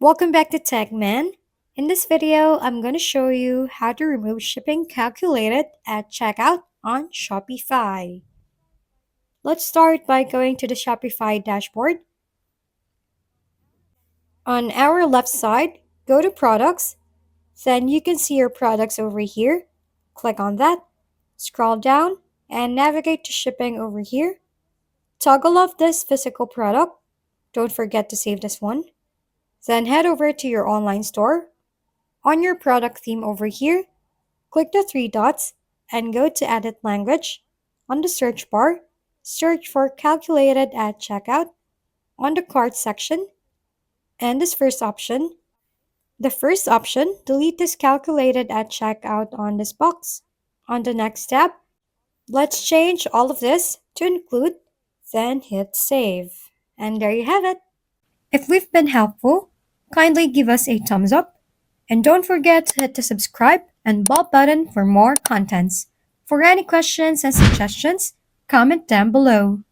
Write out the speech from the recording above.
Welcome back to TechMan. In this video, I'm going to show you how to remove shipping calculated at checkout on Shopify. Let's start by going to the Shopify dashboard. On our left side, go to Products. Then you can see your products over here. Click on that, scroll down, and navigate to Shipping over here. Toggle off this physical product. Don't forget to save this one. Then head over to your online store. On your product theme over here, click the three dots and go to Edit Language. On the search bar, search for Calculated at Checkout on the cart section. And this first option, delete this Calculated at Checkout on this box. On the next tab, let's change all of this to include, then hit Save. And there you have it. If we've been helpful, kindly give us a thumbs up. And don't forget to hit the subscribe and bell button for more contents. For any questions and suggestions, comment down below.